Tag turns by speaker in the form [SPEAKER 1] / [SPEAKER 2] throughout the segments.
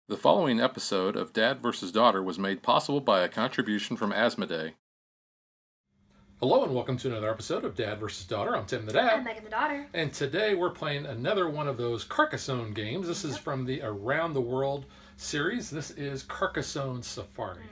[SPEAKER 1] The following episode of Dad vs. Daughter was made possible by a contribution from Asmodee. Hello and welcome to another episode of Dad vs. Daughter. I'm Tim the Dad.
[SPEAKER 2] I'm Megan the Daughter.
[SPEAKER 1] And today we're playing another one of those Carcassonne games. This is from the Around the World series. This is Carcassonne Safari.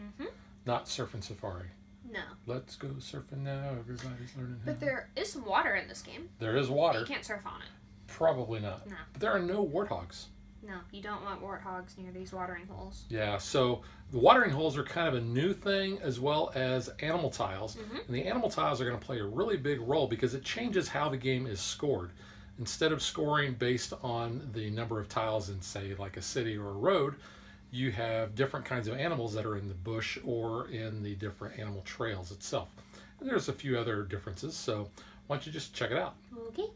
[SPEAKER 1] Not Surfing Safari.
[SPEAKER 2] No.
[SPEAKER 1] Let's go surfing now. Everybody's learning how.
[SPEAKER 2] But there is some water in this game.
[SPEAKER 1] There is water.
[SPEAKER 2] But you can't surf on it.
[SPEAKER 1] Probably not.
[SPEAKER 2] No.
[SPEAKER 1] But there are no warthogs.
[SPEAKER 2] No, you don't want warthogs near these watering holes.
[SPEAKER 1] Yeah, so the watering holes are kind of a new thing, as well as animal tiles. And the animal tiles are going to play a really big role because it changes how the game is scored. Instead of scoring based on the number of tiles in, say, like a city or a road, you have different kinds of animals that are in the bush or in the different animal trails itself. And there's a few other differences, so why don't you just check it out.
[SPEAKER 2] Okay.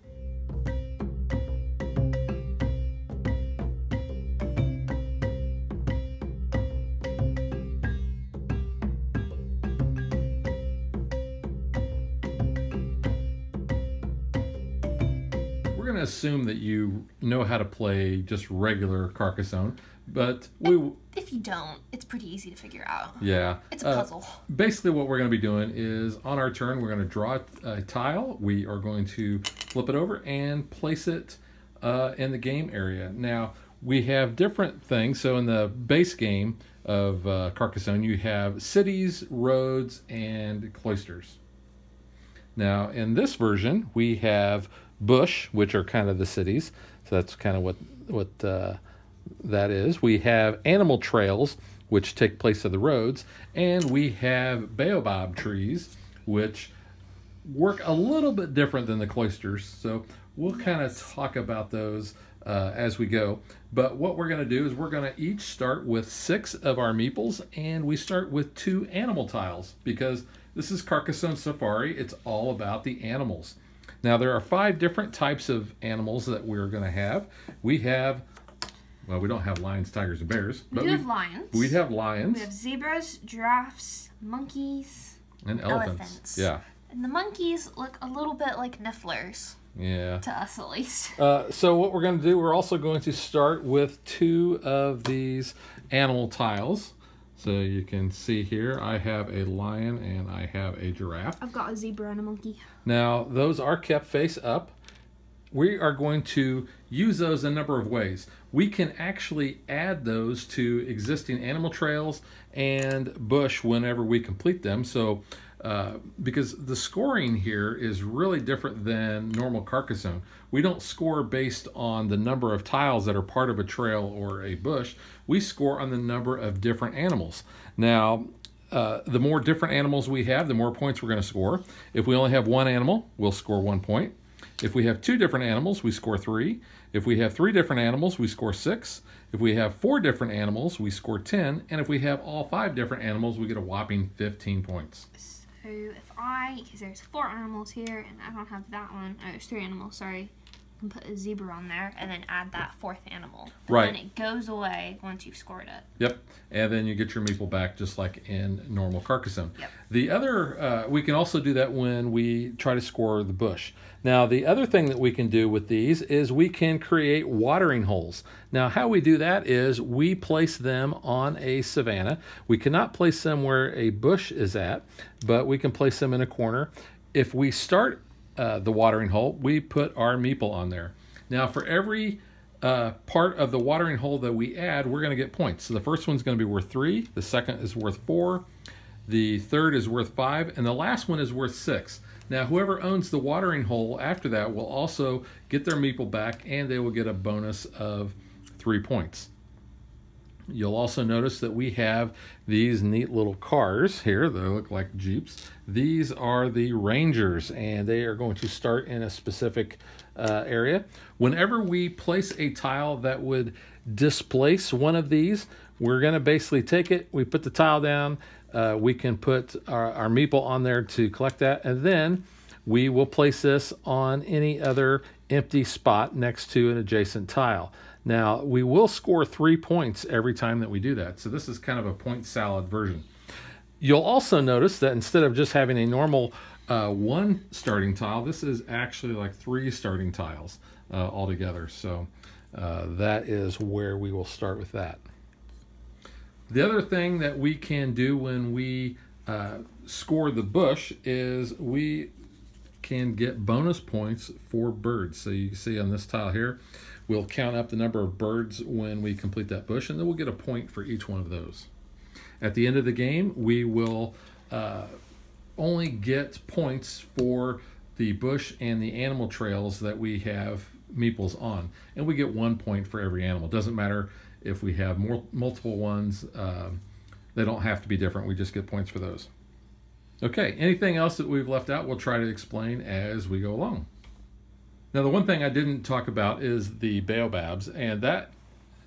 [SPEAKER 1] We're going to assume that you know how to play just regular Carcassonne, but
[SPEAKER 2] If you don't, it's pretty easy to figure out.
[SPEAKER 1] Yeah.
[SPEAKER 2] It's a puzzle.
[SPEAKER 1] Basically what we're going to be doing is on our turn, we're going to draw a tile. We are going to flip it over and place it in the game area. Now, we have different things. So in the base game of Carcassonne, you have cities, roads, and cloisters. Now, in this version, we have bush, which are kind of the cities. So that's kind of what that is. We have animal trails, which take place of the roads. And we have baobab trees, which work a little bit different than the cloisters. So we'll kind of talk about those as we go. But what we're going to do is we're going to each start with 6 of our meeples, and we start with 2 animal tiles because this is Carcassonne Safari. It's all about the animals. Now, there are 5 different types of animals that we're going to have. We have, well, we don't have lions, tigers, and bears.
[SPEAKER 2] We do have lions.
[SPEAKER 1] We have lions.
[SPEAKER 2] We have zebras, giraffes, monkeys,
[SPEAKER 1] and elephants. Yeah.
[SPEAKER 2] And the monkeys look a little bit like nifflers.
[SPEAKER 1] Yeah.
[SPEAKER 2] To us, at least.
[SPEAKER 1] So what we're going to do, we're also going to start with 2 of these animal tiles. So you can see here, I have a lion and I have a giraffe.
[SPEAKER 2] I've got a zebra and a monkey.
[SPEAKER 1] Now, those are kept face up. We are going to use those a number of ways. We can actually add those to existing animal trails and bush whenever we complete them. So, because the scoring here is really different than normal Carcassonne. We don't score based on the number of tiles that are part of a trail or a bush. We score on the number of different animals. Now, the more different animals we have, the more points we're going to score. If we only have 1 animal, we'll score 1 point. If we have 2 different animals, we score 3. If we have 3 different animals, we score 6. If we have 4 different animals, we score 10. And if we have all 5 different animals, we get a whopping 15 points.
[SPEAKER 2] So because there's 4 animals here, and I don't have that one. Oh, there's 3 animals, sorry. I can put a zebra on there, and then add that 4th animal. But
[SPEAKER 1] right.
[SPEAKER 2] then it goes away once you've scored it.
[SPEAKER 1] Yep. And then you get your meeple back just like in normal Carcassonne.
[SPEAKER 2] Yep.
[SPEAKER 1] The other, we can also do that when we try to score the bush. Now, the other thing that we can do with these is we can create watering holes. Now, how we do that is we place them on a savanna. We cannot place them where a bush is at, but we can place them in a corner. If we start the watering hole, we put our meeple on there. Now, for every part of the watering hole that we add, we're going to get points. So the first one's going to be worth 3, the second is worth 4, the third is worth 5, and the last one is worth 6. Now, whoever owns the watering hole after that will also get their meeple back, and they will get a bonus of 3 points. You'll also notice that we have these neat little cars here. They look like Jeeps. These are the Rangers, and they are going to start in a specific area. Whenever we place a tile that would displace one of these, we're going to basically take it, we put the tile down, we can put our meeple on there to collect that, and then we will place this on any other empty spot next to an adjacent tile. Now, we will score 3 points every time that we do that. So this is kind of a point salad version. You'll also notice that instead of just having a normal 1 starting tile, this is actually like 3 starting tiles altogether. So that is where we will start with that. The other thing that we can do when we score the bush is we can get bonus points for birds. So you can see on this tile here, we'll count up the number of birds when we complete that bush, and then we'll get a point for each one of those. At the end of the game, we will only get points for the bush and the animal trails that we have meeples on, and we get 1 point for every animal. Doesn't matter if we have multiple ones. They don't have to be different. We just get points for those. Okay, anything else that we've left out, we'll try to explain as we go along. Now, the one thing I didn't talk about is the baobabs, and that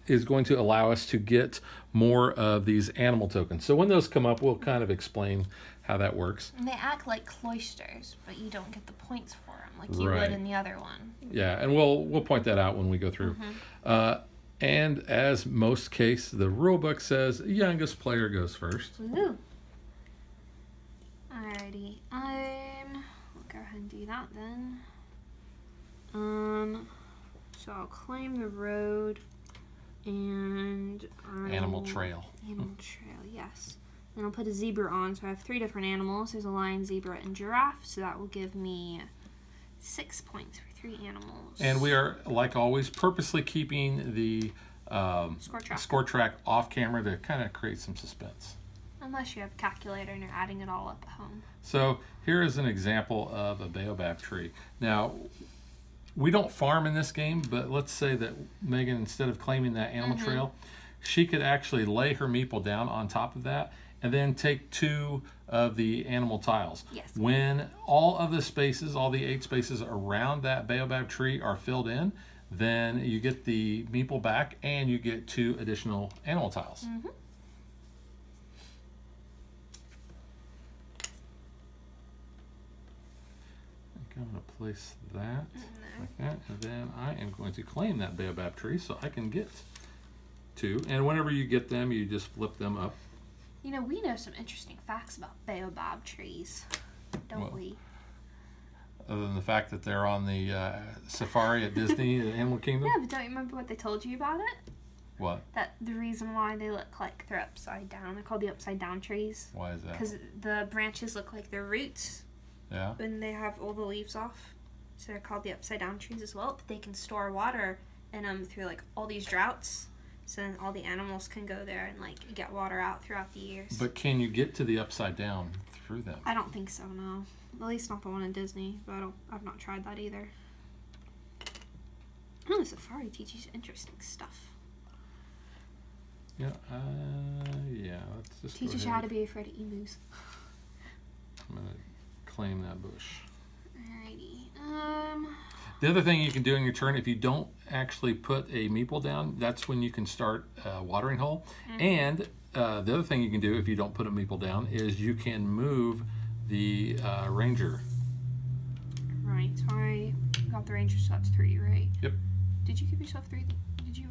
[SPEAKER 1] is going to allow us to get more of these animal tokens. So when those come up, we'll kind of explain how that works.
[SPEAKER 2] And they act like cloisters, but you don't get the points for them like you would in the other one.
[SPEAKER 1] Yeah, and we'll point that out when we go through. And as most case, the rule book says youngest player goes first.
[SPEAKER 2] Woohoo! Alrighty, we'll go ahead and do that then. So I'll claim the road and
[SPEAKER 1] Animal trail.
[SPEAKER 2] Animal trail, yes. Then I'll put a zebra on, so I have 3 different animals. There's a lion, zebra, and giraffe, so that will give me 6 points for 3 animals.
[SPEAKER 1] And we are, like always, purposely keeping the score track off camera to kind of create some suspense.
[SPEAKER 2] Unless you have a calculator and you're adding it all up at home.
[SPEAKER 1] So here is an example of a baobab tree. Now, we don't farm in this game, but let's say that Megan, instead of claiming that animal trail, she could actually lay her meeple down on top of that and then take 2 of the animal tiles.
[SPEAKER 2] Yes.
[SPEAKER 1] When all of the spaces, all the 8 spaces around that baobab tree are filled in, then you get the meeple back and you get 2 additional animal tiles. I'm going to place that like that, and then I am going to claim that baobab tree so I can get 2. And whenever you get them, you just flip them up.
[SPEAKER 2] You know, we know some interesting facts about baobab trees, don't we?
[SPEAKER 1] Other than the fact that they're on the safari at Disney, the Animal Kingdom.
[SPEAKER 2] Yeah, but don't you remember what they told you about it?
[SPEAKER 1] What?
[SPEAKER 2] That the reason why they look like they're upside down, they're called the upside down trees.
[SPEAKER 1] Why is that?
[SPEAKER 2] Because the branches look like their roots.
[SPEAKER 1] Yeah.
[SPEAKER 2] When they have all the leaves off, so they're called the upside down trees as well. But they can store water in them through like all these droughts, so then all the animals can go there and like get water out throughout the years.
[SPEAKER 1] But can you get to the upside down through them?
[SPEAKER 2] I don't think so. No, at least not the one in Disney. But I've not tried that either. Oh, the safari teaches interesting stuff.
[SPEAKER 1] Yeah. Yeah. Let's just
[SPEAKER 2] teaches you how to be afraid of emus.
[SPEAKER 1] I'm gonna claim that bush.
[SPEAKER 2] Alrighty.
[SPEAKER 1] The other thing you can do in your turn, if you don't actually put a meeple down, that's when you can start a watering hole. And the other thing you can do if you don't put a meeple down is you can move the ranger.
[SPEAKER 2] Right. So I got the ranger, so that's 3, right?
[SPEAKER 1] Yep.
[SPEAKER 2] Did you give yourself 3? Did you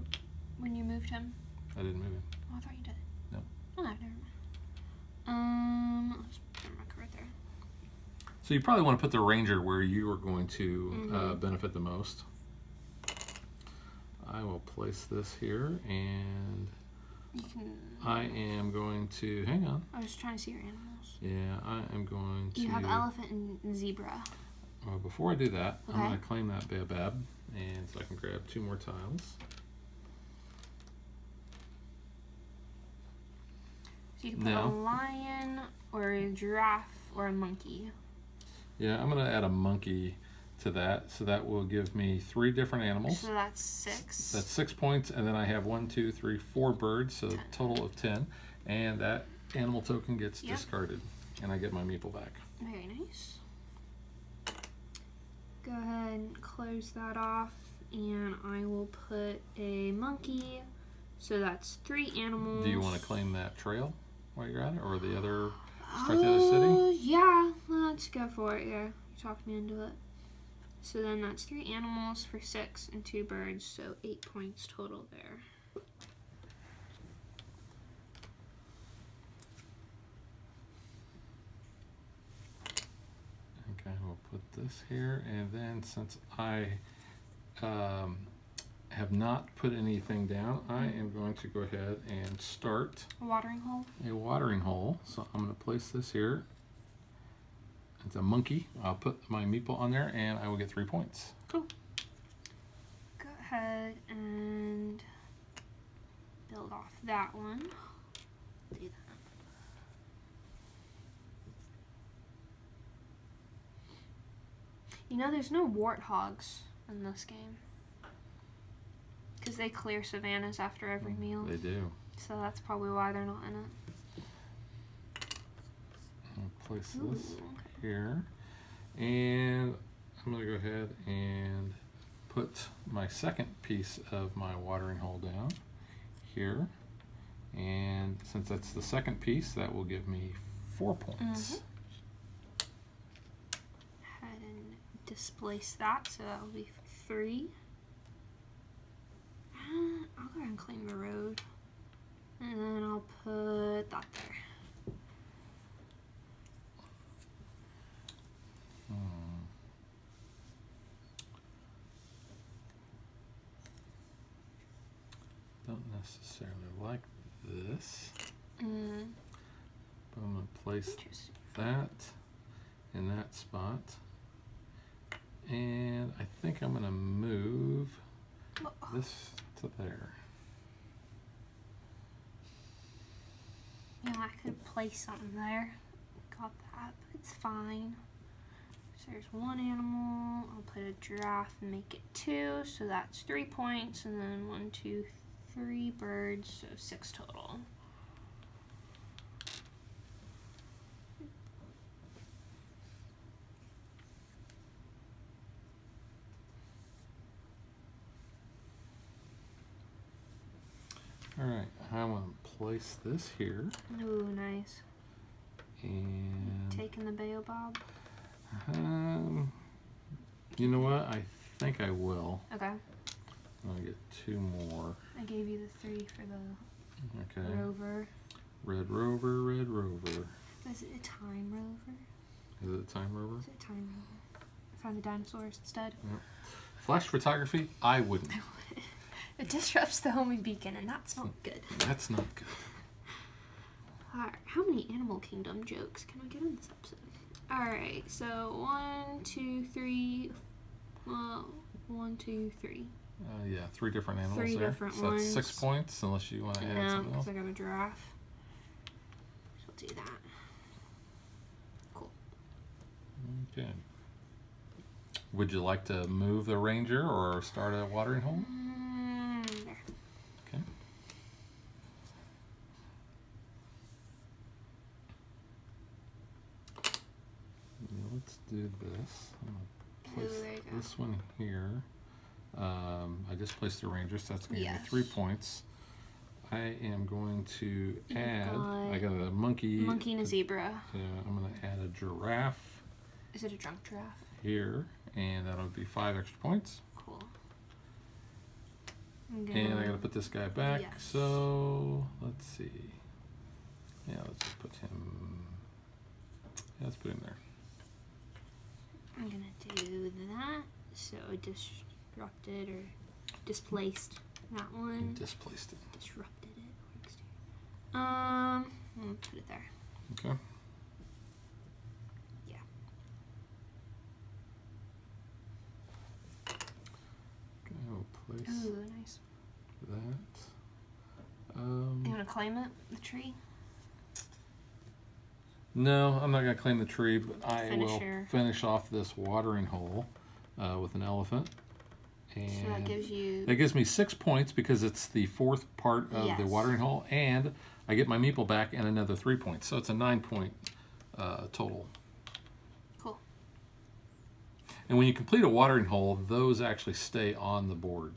[SPEAKER 2] when you moved him?
[SPEAKER 1] I didn't move him.
[SPEAKER 2] Oh, I thought you did.
[SPEAKER 1] No.
[SPEAKER 2] Oh, never mind. I'll just put a marker right there.
[SPEAKER 1] So you probably want to put the ranger where you are going to benefit the most. I will place this here, and I am going to, hang on.
[SPEAKER 2] I was trying to see your animals.
[SPEAKER 1] Yeah, I am going to.
[SPEAKER 2] You have elephant and zebra.
[SPEAKER 1] Well, before I do that,
[SPEAKER 2] Okay.
[SPEAKER 1] I'm going to claim that baobab, and so I can grab 2 more tiles.
[SPEAKER 2] So you can put a lion or a giraffe or a monkey.
[SPEAKER 1] Yeah, I'm going to add a monkey to that, so that will give me 3 different animals.
[SPEAKER 2] So that's 6.
[SPEAKER 1] That's 6 points, and then I have 1, 2, 3, 4 birds, so
[SPEAKER 2] 10.
[SPEAKER 1] Total of 10. And that animal token gets discarded, and I get my meeple back.
[SPEAKER 2] Very nice. Go ahead and close that off, and I will put a monkey. So that's 3 animals.
[SPEAKER 1] Do you want to claim that trail while you're at it, or the other? Start the other city?
[SPEAKER 2] Yeah, let's go for it. Yeah, you talked me into it. So then that's 3 animals for 6 and 2 birds, so 8 points total there. Okay, we'll put this here, and then since I
[SPEAKER 1] have not put anything down, I am going to go ahead and start
[SPEAKER 2] A watering hole.
[SPEAKER 1] a watering hole. So I'm going to place this here. It's a monkey. I'll put my meeple on there and I will get 3 points.
[SPEAKER 2] Cool. Go ahead and build off that one. Do that. You know, there's no warthogs in this game. Because they clear savannas after every meal.
[SPEAKER 1] They do.
[SPEAKER 2] So that's probably why they're not in it.
[SPEAKER 1] I'll place this here. And I'm going to go ahead and put my second piece of my watering hole down here. And since that's the second piece, that will give me 4 points.
[SPEAKER 2] Ahead and displace that, so that will be 3. I'll go ahead and claim the road. And then I'll put that there.
[SPEAKER 1] Don't necessarily like this. But I'm going to place that in that spot. And I think I'm going to move this to there.
[SPEAKER 2] Yeah, I could place something there. Got that, but it's fine. So there's one animal. I'll put a giraffe and make it 2, so that's 3 points. And then 1, 2, 3 birds, so 6 total.
[SPEAKER 1] All right, I'm going to place this here.
[SPEAKER 2] Ooh, nice.
[SPEAKER 1] And
[SPEAKER 2] Taking the baobab.
[SPEAKER 1] you know what? I think I will.
[SPEAKER 2] Okay.
[SPEAKER 1] I'm going to get 2 more.
[SPEAKER 2] I gave you the 3 for the
[SPEAKER 1] Okay.
[SPEAKER 2] rover.
[SPEAKER 1] Red rover, red rover.
[SPEAKER 2] Is it a time rover?
[SPEAKER 1] Is it a time rover?
[SPEAKER 2] Is it a time rover? Find the dinosaurs instead.
[SPEAKER 1] Yep. Flash photography? I wouldn't.
[SPEAKER 2] It disrupts the homing beacon, and that's not good.
[SPEAKER 1] That's not good.
[SPEAKER 2] Alright, how many Animal Kingdom jokes can I get in this episode? Alright, so 1, 2, 3. 1, 2, 3.
[SPEAKER 1] Yeah, 3 different animals
[SPEAKER 2] 3
[SPEAKER 1] there.
[SPEAKER 2] different
[SPEAKER 1] so
[SPEAKER 2] ones.
[SPEAKER 1] That's 6 points, unless you want to add
[SPEAKER 2] No,
[SPEAKER 1] something else.
[SPEAKER 2] because I got a giraffe. So I'll do that. Cool.
[SPEAKER 1] Okay. Would you like to move the ranger or start a watering hole?
[SPEAKER 2] There.
[SPEAKER 1] Okay. Let's do this. I'm going to place this one here. I just placed the ranger, so that's going to give me 3 points. I am going to add, I got a monkey.
[SPEAKER 2] Monkey and a zebra.
[SPEAKER 1] I'm going to add a giraffe.
[SPEAKER 2] Is it a drunk giraffe?
[SPEAKER 1] Here, and that'll be 5 extra points.
[SPEAKER 2] Cool.
[SPEAKER 1] And I got to put this guy back.
[SPEAKER 2] Yes.
[SPEAKER 1] So let's see. Yeah, let's just put him. Yeah, let's put him there.
[SPEAKER 2] I'm gonna do that. So it disrupted or displaced that one.
[SPEAKER 1] And displaced it.
[SPEAKER 2] Disrupted it. I'm gonna put it there.
[SPEAKER 1] Okay.
[SPEAKER 2] Yeah.
[SPEAKER 1] Okay, we'll place
[SPEAKER 2] Ooh, nice.
[SPEAKER 1] that.
[SPEAKER 2] You wanna claim it? The tree?
[SPEAKER 1] No, I'm not going to claim the tree, but I will
[SPEAKER 2] Finisher.
[SPEAKER 1] finish off this watering hole with an elephant. And
[SPEAKER 2] So that gives you.
[SPEAKER 1] that gives me 6 points because it's the 4th part of the watering hole, and I get my meeple back and another 3 points. So it's a 9-point total.
[SPEAKER 2] Cool.
[SPEAKER 1] And when you complete a watering hole, those actually stay on the board.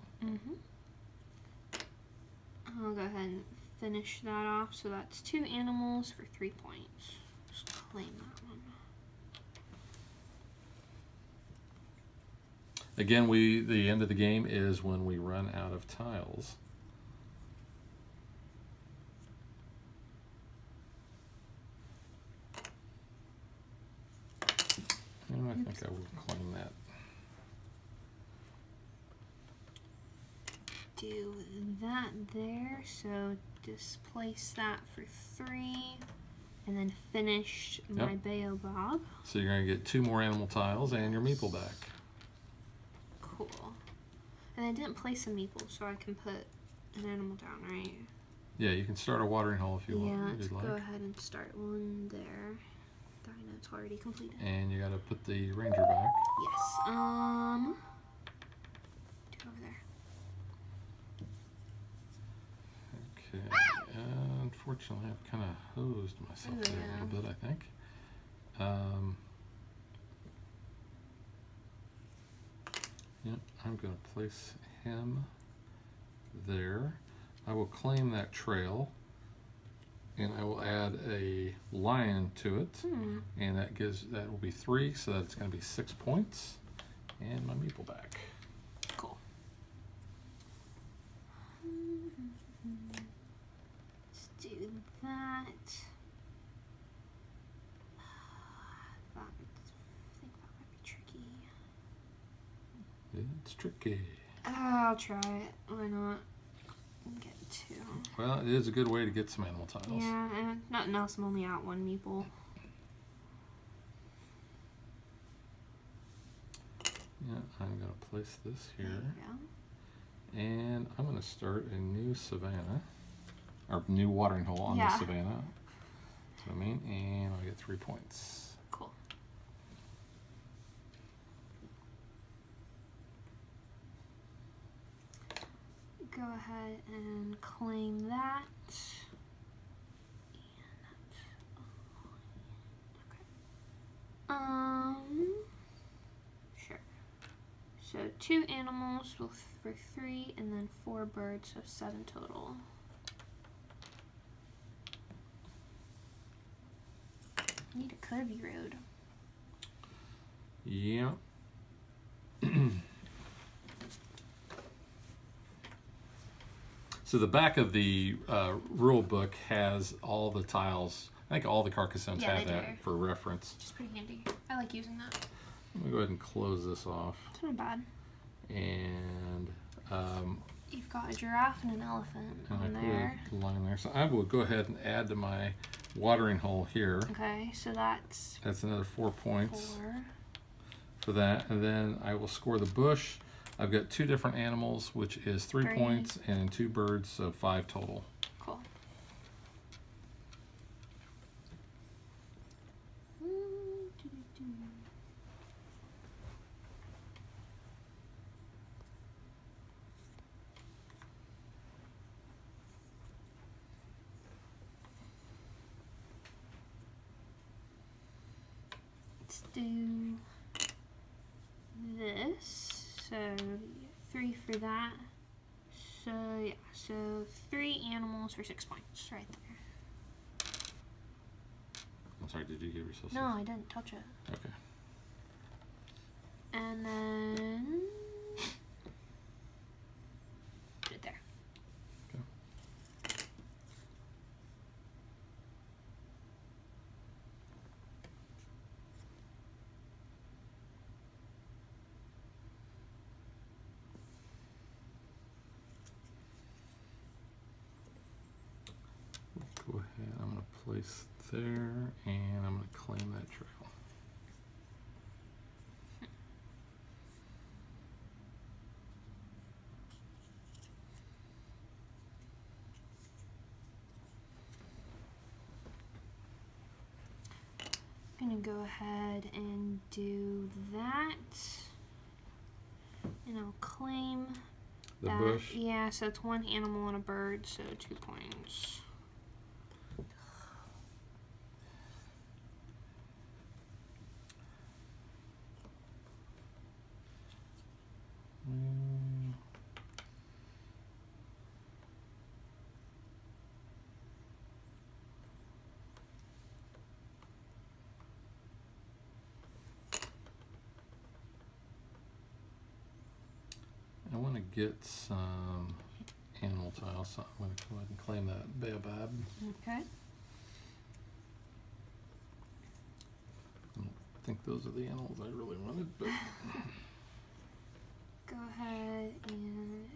[SPEAKER 2] I'll go ahead and finish that off. So that's 2 animals for 3 points. Just claim that one.
[SPEAKER 1] Again, the end of the game is when we run out of tiles. And I think I will claim that.
[SPEAKER 2] do that there. So displace that for 3. And then finish my baobab.
[SPEAKER 1] So you're going to get 2 more animal tiles and your meeple back.
[SPEAKER 2] Cool. And I didn't place a meeple, so I can put an animal down, right?
[SPEAKER 1] Yeah, you can start a watering hole if you want.
[SPEAKER 2] Yeah, let's go ahead and start one there. I know it's already completed.
[SPEAKER 1] And you got to put the ranger back.
[SPEAKER 2] Yes. Do over there.
[SPEAKER 1] Okay. Unfortunately, I've kind of hosed myself there a little bit, I think. Yep, I'm going to place him there. I will claim that trail, and I will add a lion to it, and that will be 3, so that's going to be 6 points, and my meeple back.
[SPEAKER 2] Cool. Let's do that. I think that might be tricky.
[SPEAKER 1] It's tricky.
[SPEAKER 2] I'll try it. Why not? Get 2.
[SPEAKER 1] Well, it is a good way to get some animal tiles.
[SPEAKER 2] Yeah, and nothing else. I'm only out 1 meeple.
[SPEAKER 1] Yeah, I'm going to place this here.
[SPEAKER 2] There you go.
[SPEAKER 1] And I'm going to start a new savanna, or new watering hole on the savanna. That's what I mean. And I'll get 3 points.
[SPEAKER 2] Cool. Go ahead and claim that. Sure. So 2 animals for 3, and then 4 birds, so 7 total. Need a curvy road.
[SPEAKER 1] Yeah. So the back of the rule book has all the tiles. I think all the Carcassonnes have that for reference.
[SPEAKER 2] Which is pretty handy. I like using that.
[SPEAKER 1] Let me go ahead and close this off.
[SPEAKER 2] It's not bad.
[SPEAKER 1] And
[SPEAKER 2] you've got a giraffe and an elephant on there.
[SPEAKER 1] Put a line there. So I will go ahead and add to my watering hole here.
[SPEAKER 2] Okay, so that's
[SPEAKER 1] another 4 points
[SPEAKER 2] 4
[SPEAKER 1] for that. And then I will score the bush. I've got 2 different animals, which is 3 points, and 2 birds, so 5 total.
[SPEAKER 2] Cool. Let's do this. So 3 for that. So yeah, so 3 animals for 6 points right there.
[SPEAKER 1] I'm sorry, did you give yourself 6?
[SPEAKER 2] No, I didn't touch it.
[SPEAKER 1] Okay.
[SPEAKER 2] And then put it there.
[SPEAKER 1] Okay. Go ahead, I'm going to place there, and I'm going to claim that trail.
[SPEAKER 2] I'm gonna go ahead and do that, and I'll claim
[SPEAKER 1] The
[SPEAKER 2] that.
[SPEAKER 1] bush?
[SPEAKER 2] Yeah, so it's 1 animal and a bird, so 2 points.
[SPEAKER 1] I want to get some animal tiles, so I'm going to go ahead and claim that baobab.
[SPEAKER 2] Okay.
[SPEAKER 1] I don't think those are the animals I really wanted, but
[SPEAKER 2] Go ahead and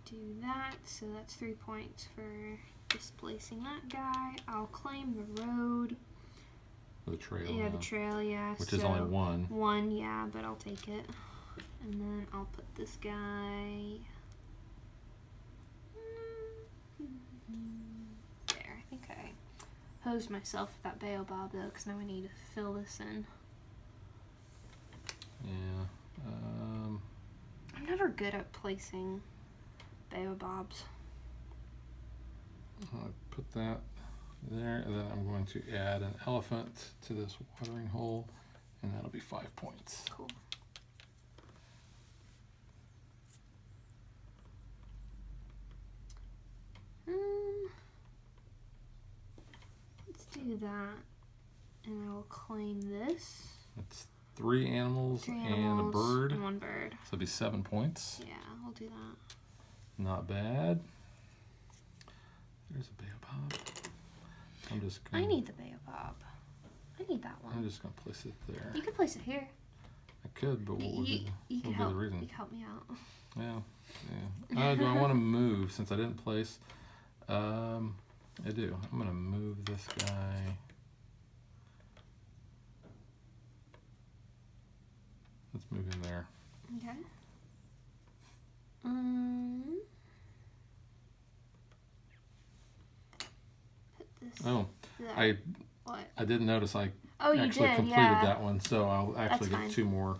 [SPEAKER 2] do that, so that's 3 points for displacing that guy. I'll claim the road.
[SPEAKER 1] The trail.
[SPEAKER 2] Yeah, the trail, yeah.
[SPEAKER 1] Which is only 1.
[SPEAKER 2] 1, yeah, but I'll take it. And then I'll put this guy there. I think I hosed myself with that baobab though, because now I need to fill this in.
[SPEAKER 1] Yeah.
[SPEAKER 2] I'm never good at placing baobabs.
[SPEAKER 1] I'll put that there, and then I'm going to add an elephant to this watering hole, and that'll be 5 points.
[SPEAKER 2] Cool. Let's do that, and I will claim this.
[SPEAKER 1] It's 3 animals,
[SPEAKER 2] 3
[SPEAKER 1] and
[SPEAKER 2] animals
[SPEAKER 1] a bird.
[SPEAKER 2] and 1 bird.
[SPEAKER 1] So it'll be 7 points.
[SPEAKER 2] Yeah, we'll do that.
[SPEAKER 1] Not bad. There's a baobab. I'm just gonna,
[SPEAKER 2] I need the baobab. I need that one.
[SPEAKER 1] I'm just going to place it there.
[SPEAKER 2] You could place it here.
[SPEAKER 1] I could, but what would be
[SPEAKER 2] You can
[SPEAKER 1] the
[SPEAKER 2] help.
[SPEAKER 1] reason?
[SPEAKER 2] You can help me out.
[SPEAKER 1] Yeah. Do I want to move since I didn't place? I do. I'm going to move this guy. Let's move in there.
[SPEAKER 2] Okay. Put this there. What?
[SPEAKER 1] I didn't notice I
[SPEAKER 2] you
[SPEAKER 1] actually
[SPEAKER 2] did,
[SPEAKER 1] completed
[SPEAKER 2] yeah.
[SPEAKER 1] that one, so I'll actually
[SPEAKER 2] That's
[SPEAKER 1] get
[SPEAKER 2] fine.
[SPEAKER 1] 2 more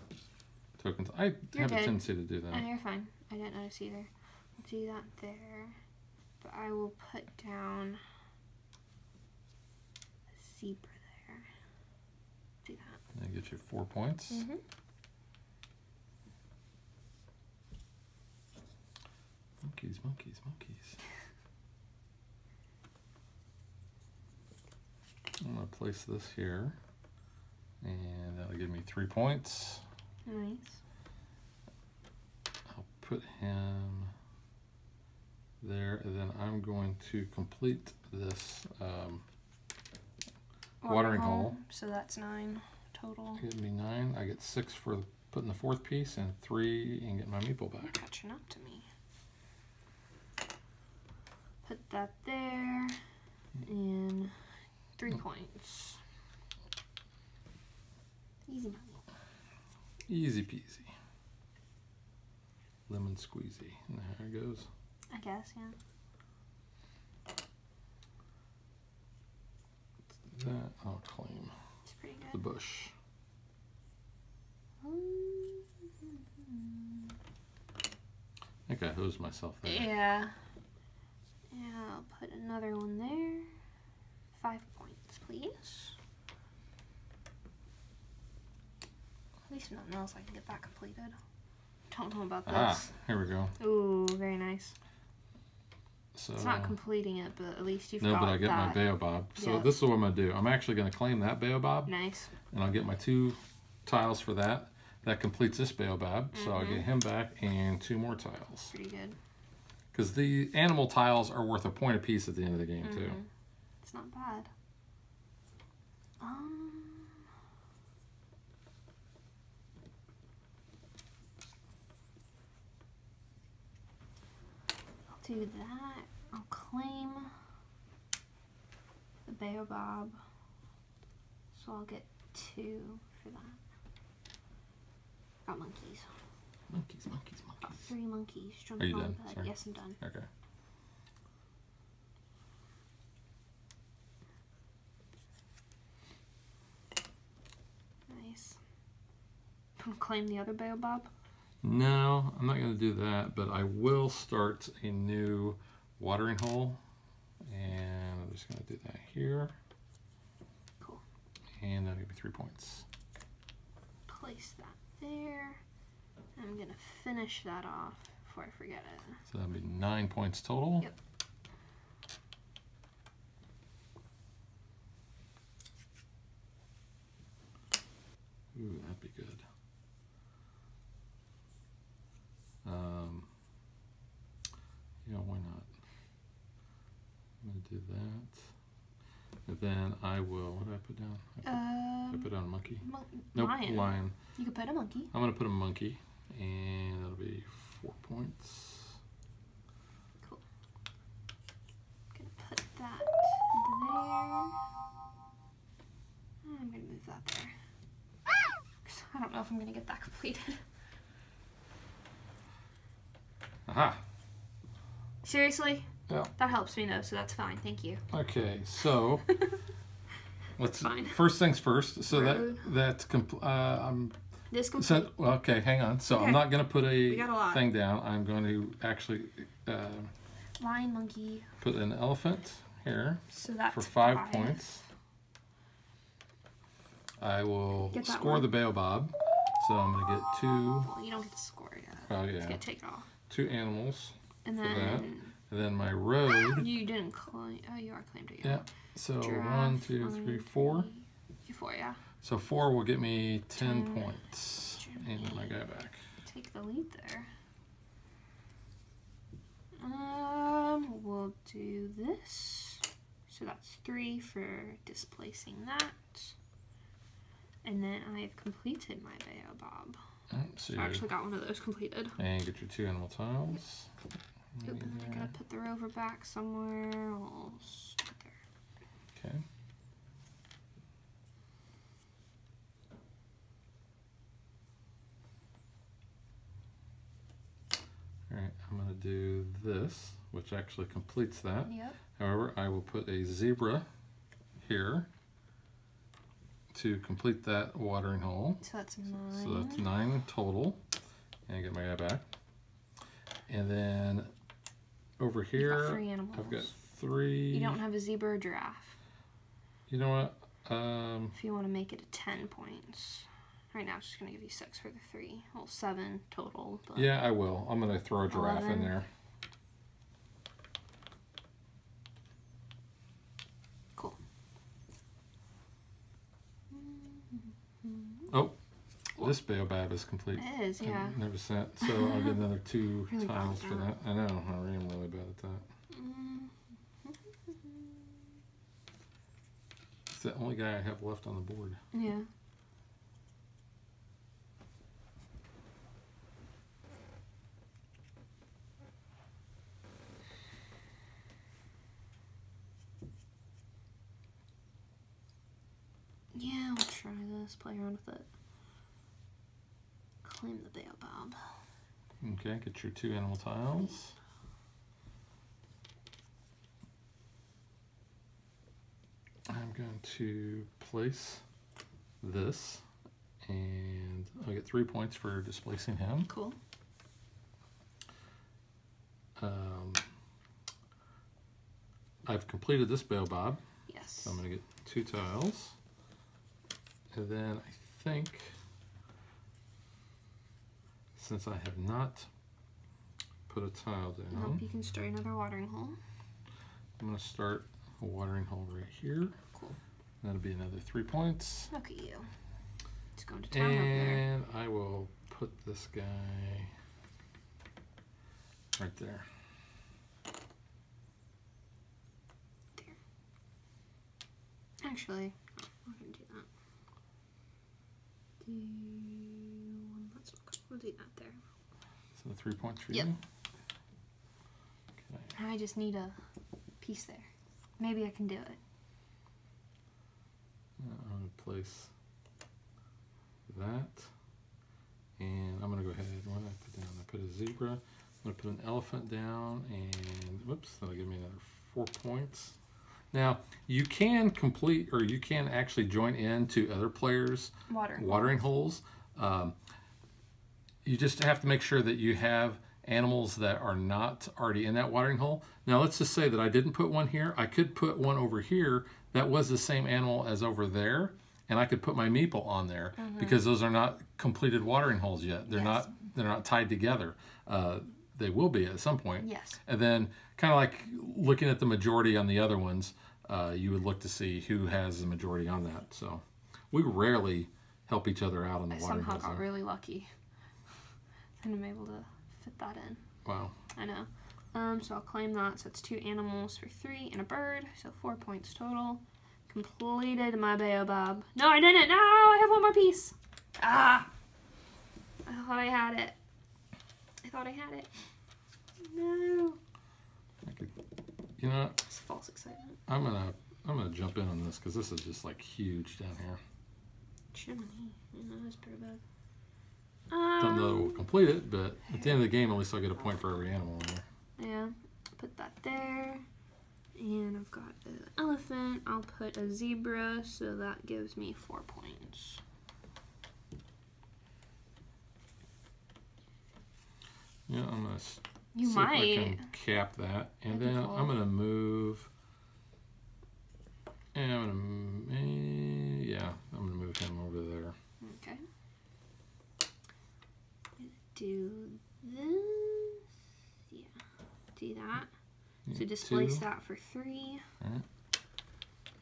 [SPEAKER 1] tokens. I
[SPEAKER 2] You're
[SPEAKER 1] have a
[SPEAKER 2] good.
[SPEAKER 1] tendency to do that.
[SPEAKER 2] Oh, you're fine. I didn't notice either. I'll do that there. But I will put down a zebra there. Do that.
[SPEAKER 1] That gets you 4 points.
[SPEAKER 2] Mm-hmm.
[SPEAKER 1] Monkeys, monkeys, monkeys. I'm going to place this here, and that'll give me 3 points.
[SPEAKER 2] Nice.
[SPEAKER 1] I'll put him there, and then I'm going to complete this watering hole.
[SPEAKER 2] So that's 9 total.
[SPEAKER 1] Give me 9. I get 6 for putting the 4th piece, and 3 and getting my meeple back.
[SPEAKER 2] Catching up to me. Put that there, and 3 points. Easy money.
[SPEAKER 1] Easy peasy. Lemon squeezy. And there it goes.
[SPEAKER 2] I guess, yeah.
[SPEAKER 1] That I'll claim
[SPEAKER 2] It's pretty
[SPEAKER 1] the
[SPEAKER 2] good.
[SPEAKER 1] bush. I think I hosed myself there.
[SPEAKER 2] Yeah. Yeah, I'll put another one there. 5 points, please. At least if nothing else, I can get that completed. Don't know about this.
[SPEAKER 1] Here we go.
[SPEAKER 2] Ooh, very nice.
[SPEAKER 1] So
[SPEAKER 2] It's not completing it, but at least you've
[SPEAKER 1] no,
[SPEAKER 2] got
[SPEAKER 1] but I get
[SPEAKER 2] that.
[SPEAKER 1] my baobab. So
[SPEAKER 2] Yep.
[SPEAKER 1] this is what I'm going to do. I'm actually going to claim that baobab,
[SPEAKER 2] Nice.
[SPEAKER 1] and I'll get my 2 tiles for that. That completes this baobab, so I'll get him back and 2 more tiles.
[SPEAKER 2] Pretty good.
[SPEAKER 1] Because the animal tiles are worth a point apiece at the end of the game, too.
[SPEAKER 2] It's not bad. I'll do that. I'll claim the baobab. So I'll get 2 for that. Got monkeys.
[SPEAKER 1] Monkeys, monkeys,
[SPEAKER 2] Got
[SPEAKER 1] monkeys.
[SPEAKER 2] 3 monkeys.
[SPEAKER 1] Are you done?
[SPEAKER 2] Bed.
[SPEAKER 1] Sorry.
[SPEAKER 2] Yes, I'm done.
[SPEAKER 1] Okay.
[SPEAKER 2] Nice. Claim the other baobab.
[SPEAKER 1] No, I'm not going to do that, but I will start a new watering hole. And I'm just going to do that here.
[SPEAKER 2] Cool.
[SPEAKER 1] And that'll give me 3 points.
[SPEAKER 2] Place that there. I'm gonna finish that off before I forget it.
[SPEAKER 1] So that'll be 9 points total.
[SPEAKER 2] Yep.
[SPEAKER 1] Ooh, that'd be good. Yeah, why not? I'm gonna do that. And then I will, what did I put down? I put down a monkey. Nope, lion.
[SPEAKER 2] You could put a monkey.
[SPEAKER 1] I'm gonna put a monkey, and that'll be 4 points.
[SPEAKER 2] know if I'm gonna get that completed.
[SPEAKER 1] Aha.
[SPEAKER 2] Seriously?
[SPEAKER 1] Yeah.
[SPEAKER 2] That helps me though, so that's fine. Thank you.
[SPEAKER 1] Okay, so let's
[SPEAKER 2] Fine.
[SPEAKER 1] first things first. So
[SPEAKER 2] Road.
[SPEAKER 1] that's I'm
[SPEAKER 2] This complete.
[SPEAKER 1] so, well, okay, hang on. So
[SPEAKER 2] Okay.
[SPEAKER 1] I'm not going to put
[SPEAKER 2] We got a lot.
[SPEAKER 1] thing down. I'm going to actually
[SPEAKER 2] Lion, monkey.
[SPEAKER 1] put an elephant here
[SPEAKER 2] So that's
[SPEAKER 1] for 5 points. I will
[SPEAKER 2] Get that
[SPEAKER 1] score
[SPEAKER 2] one.
[SPEAKER 1] the baobab. So I'm going to get 2.
[SPEAKER 2] Well, you don't get to score yet.
[SPEAKER 1] Oh
[SPEAKER 2] It's
[SPEAKER 1] yeah,
[SPEAKER 2] gonna take it off.
[SPEAKER 1] 2 animals.
[SPEAKER 2] And
[SPEAKER 1] For that.
[SPEAKER 2] then
[SPEAKER 1] And then my road.
[SPEAKER 2] you didn't claim. Oh, you are claimed it.
[SPEAKER 1] Yeah. So
[SPEAKER 2] Giraffe,
[SPEAKER 1] 1, 2, 3, 4.
[SPEAKER 2] 4, yeah.
[SPEAKER 1] So 4 will get me 10
[SPEAKER 2] 10.
[SPEAKER 1] points. And then my guy back.
[SPEAKER 2] Take the lead there. We'll do this. So that's 3 for displacing that. And then I have completed my baobab.
[SPEAKER 1] So
[SPEAKER 2] I actually got one of those completed.
[SPEAKER 1] and get your 2 animal tiles.
[SPEAKER 2] Oop, and then I gotta put the rover back somewhere. I'll stick it there.
[SPEAKER 1] Okay. Alright, I'm going to do this, which actually completes that.
[SPEAKER 2] Yep.
[SPEAKER 1] However, I will put a zebra here to complete that watering hole.
[SPEAKER 2] So that's 9.
[SPEAKER 1] So that's 9 total. And get my guy back. And then over
[SPEAKER 2] You've
[SPEAKER 1] here,
[SPEAKER 2] got 3 animals.
[SPEAKER 1] I've got 3.
[SPEAKER 2] You don't have a zebra or giraffe.
[SPEAKER 1] You know what?
[SPEAKER 2] If you want to make it 10 points. Right now, I'm just going to give you 6 for the 3. Well, 7 total. But
[SPEAKER 1] Yeah, I will. I'm going to throw a giraffe
[SPEAKER 2] 11.
[SPEAKER 1] in there.
[SPEAKER 2] Cool.
[SPEAKER 1] Oh, this baobab is complete.
[SPEAKER 2] It is, yeah.
[SPEAKER 1] I never sent, so I'll get another 2
[SPEAKER 2] Really bad
[SPEAKER 1] tiles
[SPEAKER 2] at
[SPEAKER 1] for
[SPEAKER 2] that.
[SPEAKER 1] that. I know, I am really bad at that. It's the only guy I have left on the board.
[SPEAKER 2] Yeah. Yeah, we'll try this. Play around with it. Claim the baobab.
[SPEAKER 1] Okay, get your 2 animal tiles. I'm going to place this, and I'll get 3 points for displacing him.
[SPEAKER 2] Cool.
[SPEAKER 1] I've completed this baobab,
[SPEAKER 2] Yes.
[SPEAKER 1] so I'm going to get 2 tiles. And then I think, since I have not put a tile down,
[SPEAKER 2] Nope, you can start another watering hole.
[SPEAKER 1] I'm going to start a watering hole right here.
[SPEAKER 2] Cool.
[SPEAKER 1] That'll be another 3 points.
[SPEAKER 2] Look at you. It's going to town over there.
[SPEAKER 1] And I will put this guy right there.
[SPEAKER 2] Actually, I'm going to do that. We'll do that there.
[SPEAKER 1] So 3 points for
[SPEAKER 2] Yep.
[SPEAKER 1] you. Okay.
[SPEAKER 2] I just need a piece there. Maybe I can do it.
[SPEAKER 1] I'm going to place that. And I'm going to go ahead. What did I put down? I put a zebra. I'm going to put an elephant down. And whoops, that'll give me another 4 points. Now, you can complete, or you can actually join in to other players' watering holes. You just have to make sure that you have animals that are not already in that watering hole. Now, let's just say that I didn't put one here. I could put one over here that was the same animal as over there, and I could put my meeple on there because those are not completed watering holes yet. They're
[SPEAKER 2] Yes.
[SPEAKER 1] they're not tied together. They will be at some point.
[SPEAKER 2] Yes.
[SPEAKER 1] And then, kind of like looking at the majority on the other ones, you would look to see who has the majority on that. So we rarely help each other out on the
[SPEAKER 2] I
[SPEAKER 1] watering
[SPEAKER 2] somehow
[SPEAKER 1] holes.
[SPEAKER 2] got
[SPEAKER 1] there.
[SPEAKER 2] really lucky. And I'm able to fit that in.
[SPEAKER 1] Wow.
[SPEAKER 2] I know. So I'll claim that. So it's 2 animals for 3 and a bird. So 4 points total. Completed my baobab. No, I didn't. No, I have one more piece. Ah! I thought I had it. I thought I had it. No.
[SPEAKER 1] You know,
[SPEAKER 2] It's false excitement.
[SPEAKER 1] I'm gonna jump in on this because this is just like huge down here.
[SPEAKER 2] Chimney. Yeah, that's pretty bad.
[SPEAKER 1] Don't know that we'll complete it, but at the end of the game, at least I'll get a point for every animal in there.
[SPEAKER 2] Yeah, put that there. And I've got an elephant. I'll put a zebra, so that gives me 4 points.
[SPEAKER 1] Yeah, I'm gonna
[SPEAKER 2] You
[SPEAKER 1] see
[SPEAKER 2] might.
[SPEAKER 1] if I can cap that, and then I'm gonna move. And I'm gonna move him over there.
[SPEAKER 2] Okay. Do this. Yeah. Do that. So displace that for 3.
[SPEAKER 1] Right.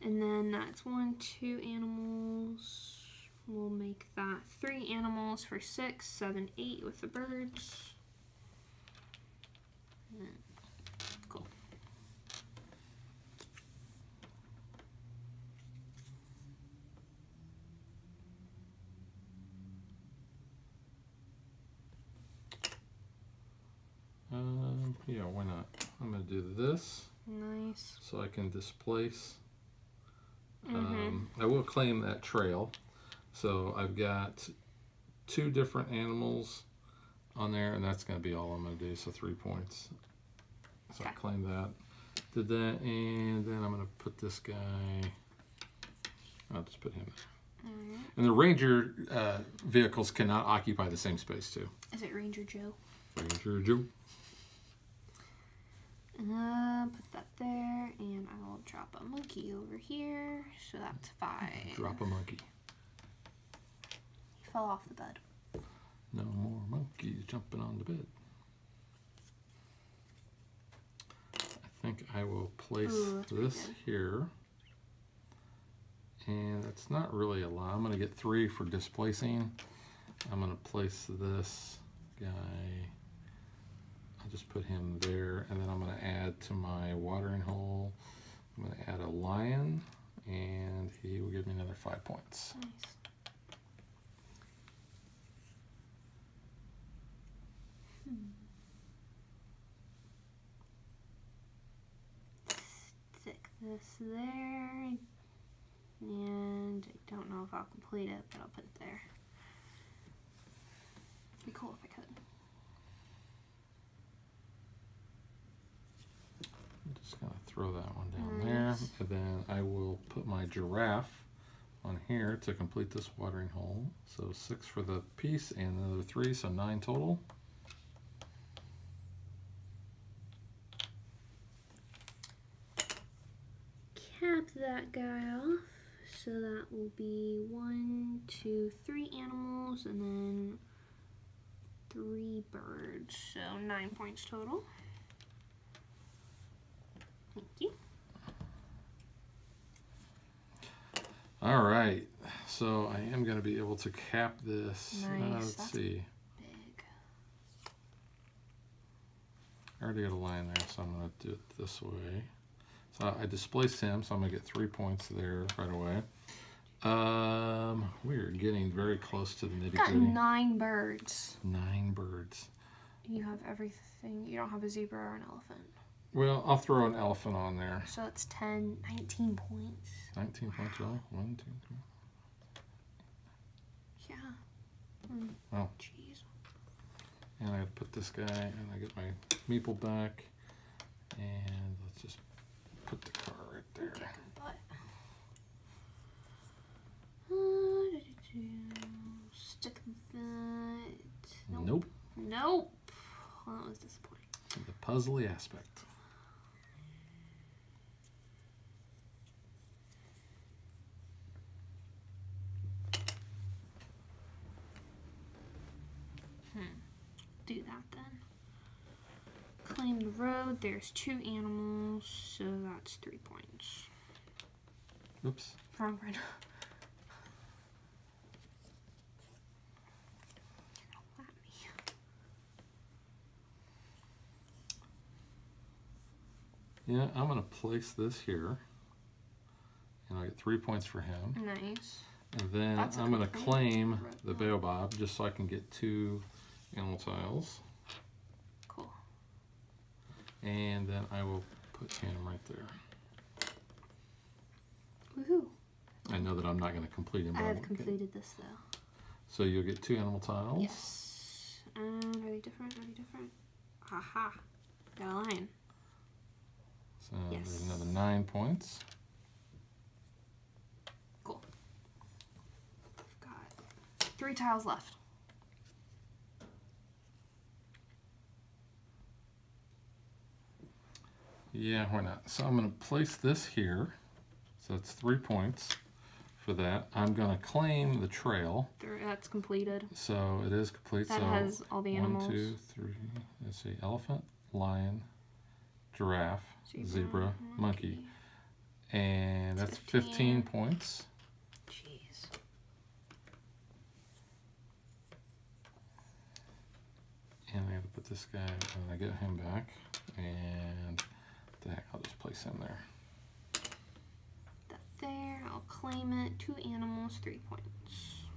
[SPEAKER 2] And then that's 1, 2 animals. We'll make that 3 animals for 6, 7, 8 with the birds. Cool.
[SPEAKER 1] Yeah, why not? I'm going to do this.
[SPEAKER 2] Nice.
[SPEAKER 1] So I can displace. I will claim that trail. So I've got 2 different animals on there, and that's going to be all I'm going to do. So 3 points. So I claim that. Did that, and then I'm going to put this guy. I'll just put him there. And the Ranger vehicles cannot occupy the same space too.
[SPEAKER 2] Is it Ranger Joe?
[SPEAKER 1] Ranger Joe.
[SPEAKER 2] Put that there, and I will drop a monkey over here, so that's 5.
[SPEAKER 1] Drop a monkey.
[SPEAKER 2] He fell off the bed.
[SPEAKER 1] No more monkeys jumping on the bed. I think I will place this here. And it's not really a lot. I'm going to get 3 for displacing. I'm going to place this guy. I'll just put him there, and then I'm going to add to my watering hole. I'm going to add a lion, and he will give me another 5 points.
[SPEAKER 2] Nice. Stick this there, and I don't know if I'll complete it, but I'll put it there. It'd be cool if I could.
[SPEAKER 1] I'm just going to throw that one down there, and then I will put my giraffe on here to complete this watering hole. So 6 for the piece and another 3, so 9 total.
[SPEAKER 2] Cap that guy off, so that will be 1, 2, 3 animals, and then 3 birds, so 9 points total. Thank you.
[SPEAKER 1] All right, so I am going to be able to cap this.
[SPEAKER 2] Nice.
[SPEAKER 1] Let's see.
[SPEAKER 2] Big.
[SPEAKER 1] I already got a line there, so I'm going to do it this way. So I displaced him, so I'm going to get 3 points there right away. We're getting very close to the nitty-gritty.
[SPEAKER 2] Got 9 birds.
[SPEAKER 1] 9 birds.
[SPEAKER 2] You have everything. You don't have a zebra or an elephant.
[SPEAKER 1] Well, I'll throw an elephant on there.
[SPEAKER 2] So it's 10, 19 points.
[SPEAKER 1] 19 points, really? 1, 2, 3.
[SPEAKER 2] Yeah.
[SPEAKER 1] Wow.
[SPEAKER 2] Jeez.
[SPEAKER 1] And I put this guy, and I get my meeple back. And let's just put the car right there.
[SPEAKER 2] Kick my butt. Stick that.
[SPEAKER 1] Nope.
[SPEAKER 2] Nope. Well, that was disappointing.
[SPEAKER 1] The puzzly aspect.
[SPEAKER 2] Do that then. Claim the road. There's 2 animals, so that's 3 points.
[SPEAKER 1] Oops.
[SPEAKER 2] Wrong one.
[SPEAKER 1] Yeah, I'm going to place this here. And I get 3 points for him.
[SPEAKER 2] Nice.
[SPEAKER 1] And then I'm going to claim the baobab just so I can get 2 animal tiles.
[SPEAKER 2] Cool.
[SPEAKER 1] And then I will put him right there.
[SPEAKER 2] Woohoo.
[SPEAKER 1] I know that I'm not going to complete him.
[SPEAKER 2] I have completed this though.
[SPEAKER 1] So you'll get 2 animal tiles.
[SPEAKER 2] Yes. And are they different? Are they different? Haha. Got a lion.
[SPEAKER 1] So there's another 9 points.
[SPEAKER 2] Cool. I've got 3 tiles left.
[SPEAKER 1] Yeah, why not? So I'm going to place this here. So that's 3 points for that. I'm going to claim the trail.
[SPEAKER 2] That's completed.
[SPEAKER 1] So it is complete.
[SPEAKER 2] That
[SPEAKER 1] so
[SPEAKER 2] has all the animals.
[SPEAKER 1] 1, 2, 3. Let's see. Elephant, lion, giraffe, zebra, monkey. And that's 15 points.
[SPEAKER 2] Jeez.
[SPEAKER 1] And I have to put this guy, when I get him back. And I'll just place him there.
[SPEAKER 2] That there, I'll claim it. 2 animals, 3 points.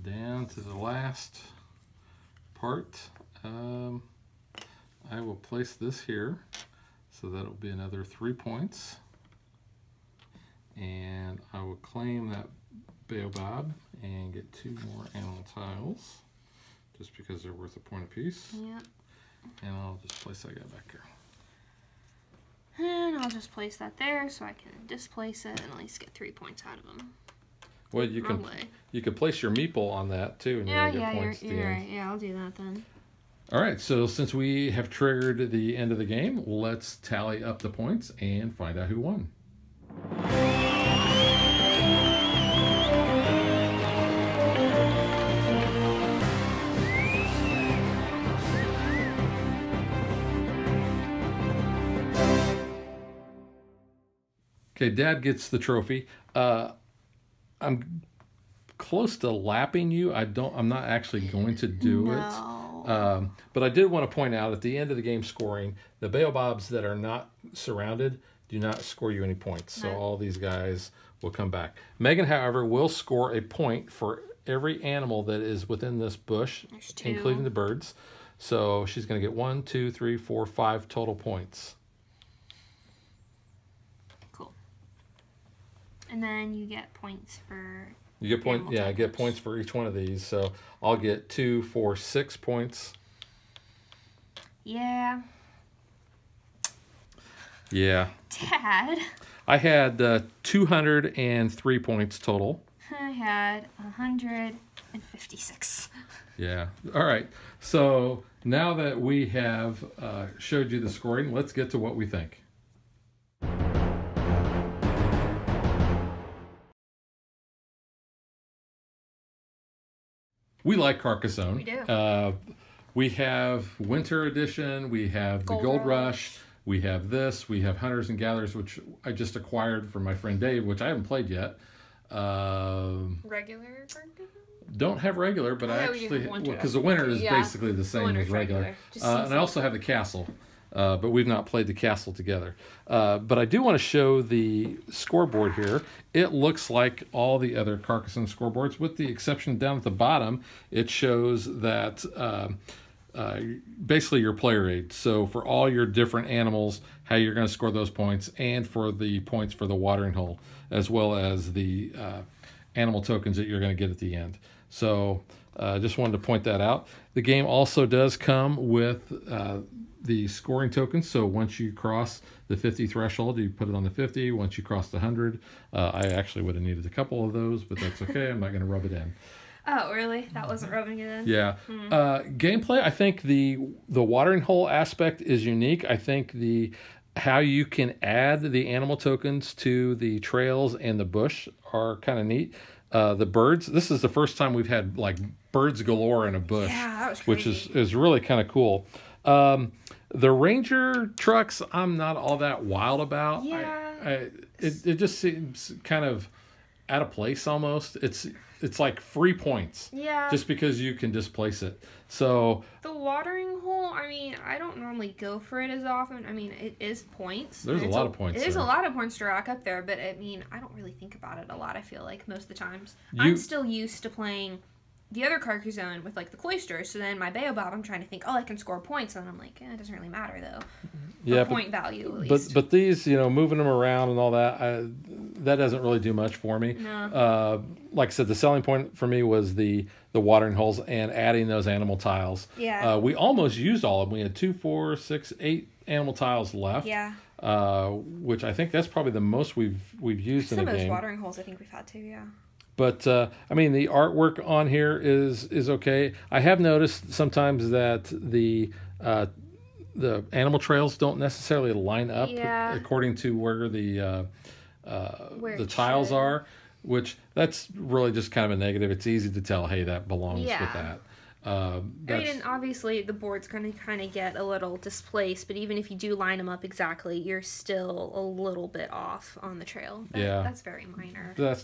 [SPEAKER 1] Down to the last part. I will place this here, so that'll be another 3 points. And I will claim that baobab and get 2 more animal tiles, just because they're worth a point apiece.
[SPEAKER 2] Yep.
[SPEAKER 1] And I'll just place that guy back here.
[SPEAKER 2] And I'll just place that there so I can displace it and at least get 3 points out of them.
[SPEAKER 1] Well, you could place your meeple on that too, and
[SPEAKER 2] yeah,
[SPEAKER 1] you'll get points at the
[SPEAKER 2] you're
[SPEAKER 1] end.
[SPEAKER 2] right. Yeah, I'll do that then.
[SPEAKER 1] All right, so since we have triggered the end of the game, let's tally up the points and find out who won. Okay, Dad gets the trophy. I'm close to lapping you. I'm not actually going to do it. But I did want to point out at the end of the game scoring, the baobabs that are not surrounded do not score you any points. So all these guys will come back. Megan, however, will score a point for every animal that is within this bush, including the birds. So she's going to get 1, 2, 3, 4, 5 total points.
[SPEAKER 2] And then you get points for...
[SPEAKER 1] You get points, yeah, I get points for each one of these. So I'll get 2, 4, 6 points.
[SPEAKER 2] Yeah.
[SPEAKER 1] Yeah.
[SPEAKER 2] Dad.
[SPEAKER 1] I had 203 points total.
[SPEAKER 2] I had 156.
[SPEAKER 1] Yeah. All right. So now that we have showed you the scoring, let's get to what we think. We like Carcassonne.
[SPEAKER 2] We do.
[SPEAKER 1] We have Winter Edition. We have the Gold Rush. We have this. We have Hunters and Gatherers, which I just acquired from my friend Dave, which I haven't played yet.
[SPEAKER 2] Regular Carcassonne?
[SPEAKER 1] Don't have regular, but I actually... Because the Winter is basically the same as regular. And I also have the Castle. But we've not played the Castle together. But I do want to show the scoreboard here. It looks like all the other Carcassonne scoreboards, with the exception down at the bottom. It shows that basically your player aid. So for all your different animals, how you're going to score those points, and for the points for the watering hole, as well as the animal tokens that you're going to get at the end. So just wanted to point that out. The game also does come with the scoring tokens. So once you cross the 50 threshold, you put it on the 50. Once you cross the 100, I actually would have needed a couple of those, but that's okay. I'm not going to rub it in.
[SPEAKER 2] Oh, really? That wasn't rubbing it in?
[SPEAKER 1] Yeah. Gameplay, I think the watering hole aspect is unique. I think how you can add the animal tokens to the trails and the bush are kind of neat. The birds, this is the first time we've had like birds galore in a bush,
[SPEAKER 2] that was crazy.
[SPEAKER 1] Which is really kind of cool. The Ranger trucks, I'm not all that wild about.
[SPEAKER 2] Yeah.
[SPEAKER 1] It just seems kind of out of place almost. It's like free points.
[SPEAKER 2] Yeah.
[SPEAKER 1] Just because you can displace it. So
[SPEAKER 2] the watering hole, I mean, I don't normally go for it as often. I mean, it is points.
[SPEAKER 1] There's a lot of points.
[SPEAKER 2] It is a lot of points to rack up there, but I mean, I don't really think about it a lot, I feel like, most of the times. I'm still used to playing the other Carcassonne with like the cloisters, so then my baobab, I'm trying to think, I can score points, and then I'm like, it doesn't really matter though.
[SPEAKER 1] Yeah,
[SPEAKER 2] point value at least.
[SPEAKER 1] But these, moving them around and all that, that doesn't really do much for me.
[SPEAKER 2] No.
[SPEAKER 1] Like I said, the selling point for me was the watering holes and adding those animal tiles.
[SPEAKER 2] Yeah.
[SPEAKER 1] We almost used all of them. We had 2, 4, 6, 8 animal tiles left.
[SPEAKER 2] Yeah.
[SPEAKER 1] Which I think that's probably the most we've used in a game.
[SPEAKER 2] Some of those watering holes I think we've had too, yeah.
[SPEAKER 1] But I mean, the artwork on here is okay. I have noticed sometimes that the animal trails don't necessarily line up according to where the tiles are, which that's really just kind of a negative. It's easy to tell, hey, that belongs with that.
[SPEAKER 2] I mean, and obviously the board's going to kind of get a little displaced, but even if you do line them up exactly, you're still a little bit off on the trail. That's very minor.
[SPEAKER 1] That's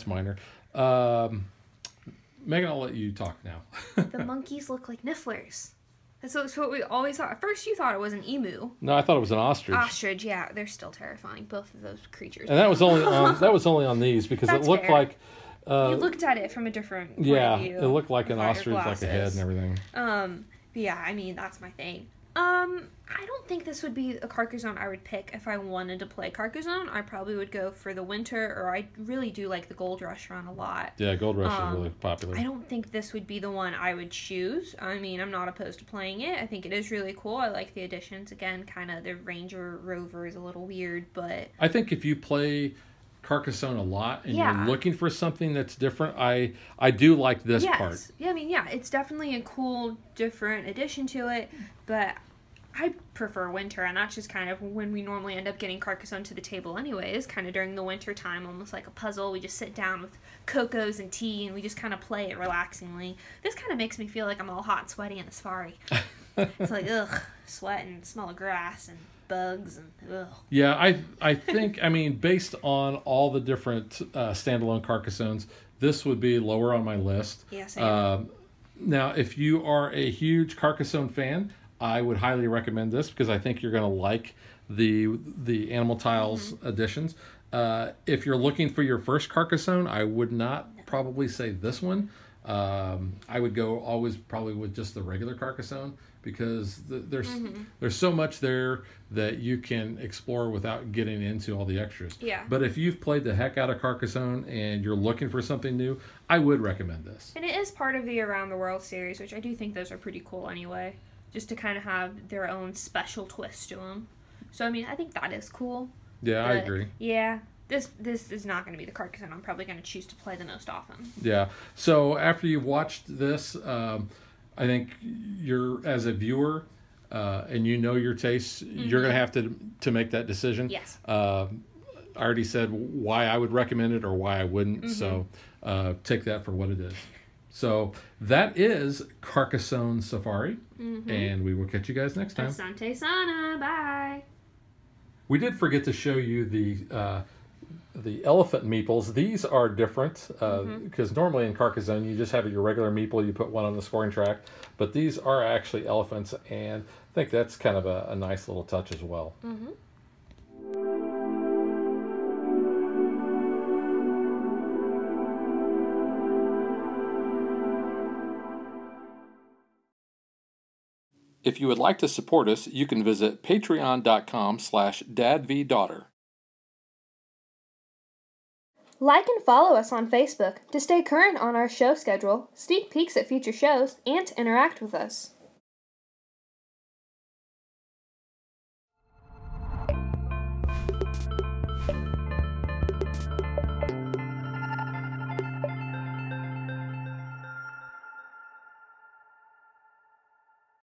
[SPEAKER 1] minor. Megan, I'll let you talk now.
[SPEAKER 2] The monkeys look like nifflers. That's what we always thought. At first, you thought it was an emu.
[SPEAKER 1] No, I thought it was an ostrich.
[SPEAKER 2] Ostrich, yeah, they're still terrifying. Both of those creatures.
[SPEAKER 1] And that was only on these because it looked like.
[SPEAKER 2] You looked at it from a different point of view.
[SPEAKER 1] It looked like an ostrich, like a head and everything.
[SPEAKER 2] Yeah, I mean, that's my thing. I don't think this would be a Carcassonne I would pick if I wanted to play Carcassonne. I probably would go for the winter, or I really do like the Gold Rush run a lot.
[SPEAKER 1] Yeah, Gold Rush is really popular.
[SPEAKER 2] I don't think this would be the one I would choose. I mean, I'm not opposed to playing it. I think it is really cool. I like the additions. Again, kind of the Ranger Rover is a little weird, but...
[SPEAKER 1] I think if you play Carcassonne a lot and you're looking for something that's different, I do like this part.
[SPEAKER 2] Yeah, I mean, it's definitely a cool, different addition to it, but I prefer winter, and that's just kind of when we normally end up getting Carcassonne to the table anyways, kind of during the winter time, almost like a puzzle. We just sit down with cocos and tea, and we just kind of play it relaxingly. This kind of makes me feel like I'm all hot and sweaty in a safari. It's like, ugh, sweat and smell of grass and bugs and ugh.
[SPEAKER 1] Yeah, I think, I mean, based on all the different standalone Carcassonnes, this would be lower on my list.
[SPEAKER 2] Yeah, same.
[SPEAKER 1] Now, if you are a huge Carcassonne fan, I would highly recommend this because I think you're going to like the animal tiles additions. If you're looking for your first Carcassonne, I would not probably say this one. I would go always probably with just the regular Carcassonne because there's so much there that you can explore without getting into all the extras.
[SPEAKER 2] Yeah.
[SPEAKER 1] But if you've played the heck out of Carcassonne and you're looking for something new, I would recommend this.
[SPEAKER 2] And it is part of the Around the World series, which I do think those are pretty cool anyway, just to kind of have their own special twist to them. So, I mean, I think that is cool.
[SPEAKER 1] Yeah, I agree.
[SPEAKER 2] Yeah. This is not going to be the Carcassonne I'm probably going to choose to play the most often.
[SPEAKER 1] Yeah. So after you've watched this, I think you're, as a viewer, and you know your tastes, you're going to have to make that decision.
[SPEAKER 2] Yes.
[SPEAKER 1] I already said why I would recommend it or why I wouldn't. So take that for what it is. So that is Carcassonne Safari, and we will catch you guys next time.
[SPEAKER 2] Asante Sana. Bye.
[SPEAKER 1] We did forget to show you the elephant meeples. These are different because normally in Carcassonne you just have your regular meeple, you put one on the scoring track, but these are actually elephants, and I think that's kind of a nice little touch as well. If you would like to support us, you can visit patreon.com/dadvdaughter.
[SPEAKER 2] Like and follow us on Facebook to stay current on our show schedule, sneak peeks at future shows, and to interact with us.